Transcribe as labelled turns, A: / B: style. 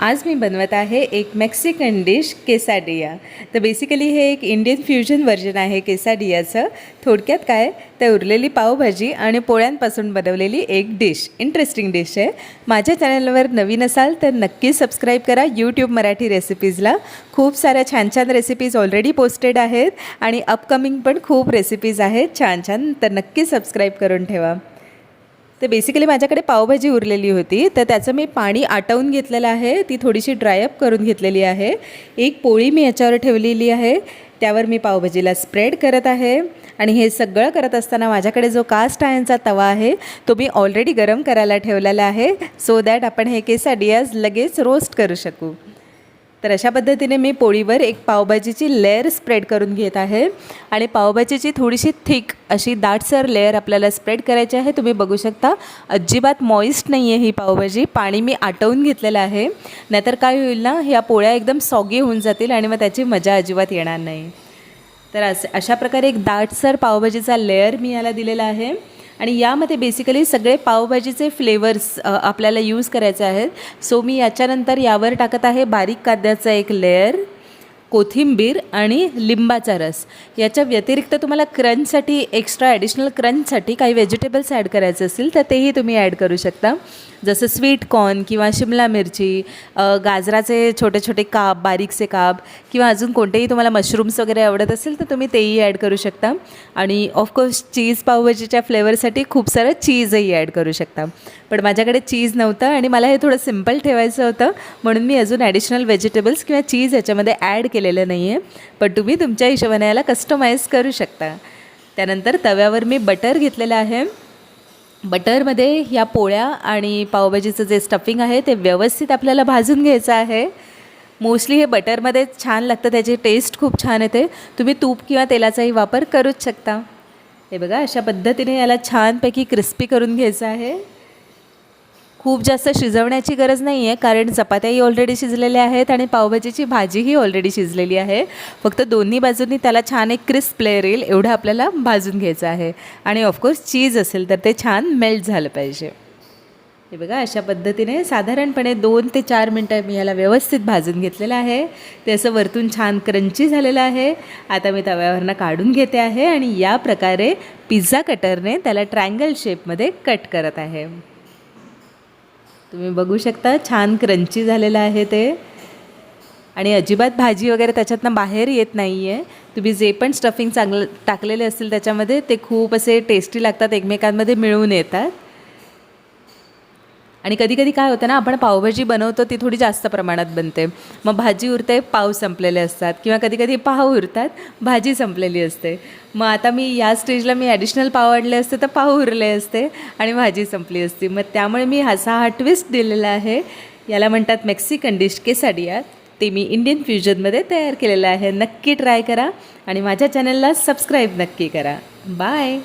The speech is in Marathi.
A: आज मी बनवत आहे एक मेक्सिकन डिश केसाडिया। तर बेसिकली हे एक इंडियन फ्युजन व्हर्जन आहे केसाडियाचं। थोडक्यात काय तर उरलेली पावभाजी आणि पोळ्यांपासून बनवलेली एक डिश, इंटरेस्टिंग डिश आहे। माझ्या चॅनलवर नवीन असाल तर नक्की सबस्क्राईब करा यूट्यूब मराठी रेसिपीजला। खूप साऱ्या छान छान रेसिपीज ऑलरेडी पोस्टेड आहेत आणि अपकमिंग पण खूप रेसिपीज आहेत छान छान, तर नक्की सबस्क्राईब करून ठेवा। तर बेसिकली माझ्याकडे पावभाजी उरलेली होती, तर त्याचं मी पाणी आटवून घेतलेलं आहे, ती थोडीशी ड्रायअप करून घेतलेली आहे। एक पोळी मी याच्यावर ठेवलेली आहे, त्यावर मी पावभाजीला स्प्रेड करत आहे। आणि हे सगळं करत असताना माझ्याकडे जो कास्ट आयर्नचा तवा आहे तो मी ऑलरेडी गरम करायला ठेवलेला आहे, सो दॅट आपण हे केसाडियाज लगेच रोस्ट करू शकू। तर अशा पद्धतीने मी पोळीवर एक पावभाजीची लेयर स्प्रेड करून घेत आहे आणि पावभाजीची थोडीशी थिक अशी दाटसर लेयर आपल्याला स्प्रेड करायची आहे। तुम्ही बघू शकता अजिबात मॉइस्ट नाही आहे ही पावभाजी, पाणी मी आटवून घेतलेलं आहे, नाहीतर काय होईल ना, ह्या पोळ्या एकदम सॉगी होऊन जातील आणि मग त्याची मजा अजिबात येणार नाही। तर अशा प्रकारे एक दाटसर पावभाजीचा लेयर मी याला दिलेला आहे आणि यामध्ये बेसिकली सगळे पावभाजीचे फ्लेवर्स आपल्याला यूज करायचे आहेत। सो मी याच्यानंतर यावर टाकत आहे बारीक कांद्याचा एक लेयर, कोथिंबीर आणि लिंबाचा रस। याच्या व्यतिरिक्त तुम्हाला क्रंचसाठी एक्स्ट्रा ॲडिशनल क्रंचसाठी काही व्हेजिटेबल्स ॲड करायचे असतील तर तेही तुम्ही ॲड करू शकता, जसं स्वीट कॉर्न किंवा शिमला मिरची, गाजराचे छोटे छोटे काप, बारीकसे काप, किंवा अजून कोणतेही तुम्हाला मशरूम्स वगैरे आवडत असेल तर तुम्ही तेही ॲड करू शकता। आणि ऑफकोर्स चीज पावभाजीच्या फ्लेवरसाठी खूप सारं चीजही ॲड करू शकता, पण माझ्याकडे चीज नव्हतं आणि मला हे थोडं सिम्पल ठेवायचं होतं, म्हणून मी अजून ॲडिशनल व्हेजिटेबल्स किंवा चीज याच्यामध्ये ॲड केलेलं नाही आहे, पण तुम्ही तुमच्या हिशोबाने याला कस्टमाइज करू शकता। त्यानंतर तव्यावर मी बटर घेतलेलं आहे। बटरमध्ये या पोळ्या आणि पावभाजीचं जे स्टफिंग आहे ते व्यवस्थित आपल्याला भाजून घ्यायचं आहे। मोस्टली हे बटरमध्ये छान लागतं, त्याची टेस्ट खूप छान येते। तुम्ही तूप किंवा तेलाचाही वापर करूच शकता। हे बघा अशा पद्धतीने याला छानपैकी क्रिस्पी करून घ्यायचं आहे। खूप जास्त शिजवण्याची गरज नाही आहे, कारण चपात्याही ऑलरेडी शिजलेल्या आहेत आणि पावभाजीची भाजीही ऑलरेडी शिजलेली आहे। फक्त दोन्ही बाजूंनी त्याला छान एक क्रिस्प लेयर येईल एवढं आपल्याला भाजून घ्यायचं आहे। आणि ऑफकोर्स चीज असेल तर ते छान मेल्ट झालं पाहिजे। हे बघा अशा पद्धतीने साधारणपणे 2 ते 4 मिनटं मी याला व्यवस्थित भाजून घेतलेलं आहे। ते असं वरतून छान क्रंची झालेलं आहे। आता मी तव्यावरनं काढून घेते आहे आणि या प्रकारे पिझ्झा कटरने त्याला ट्रायंगल शेपमध्ये कट करत आहे। तुम्ही बघू शकता छान क्रंची झालेलं आहे ते, आणि अजिबात भाजी वगैरे त्याच्यातनं बाहेर येत नाही आहे। तुम्ही जे पण स्टफिंग चांगलं टाकलेले असतील त्याच्यामध्ये ते खूप असे टेस्टी लागतात, एकमेकांमध्ये मिळून येतात। आणि कधी कधी काय होतं ना, आपण पावभाजी बनवतो ती थोडी जास्त प्रमाणात बनते, मग भाजी उरते, पाव संपलेले असतात, किंवा कधी कधी पाव उरतात, भाजी संपलेली असते। मग आता मी या स्टेजला मी ॲडिशनल पाव वाढले असते तर पाव उरले असते आणि भाजी संपली असती। मग त्यामुळे मी हा ट्विस्ट दिलेला आहे। याला म्हणतात मेक्सिकन डिश केसाडिया, ते मी इंडियन फ्युजनमध्ये तयार केलेलं आहे। नक्की ट्राय करा आणि माझ्या चॅनलला सबस्क्राईब नक्की करा। बाय।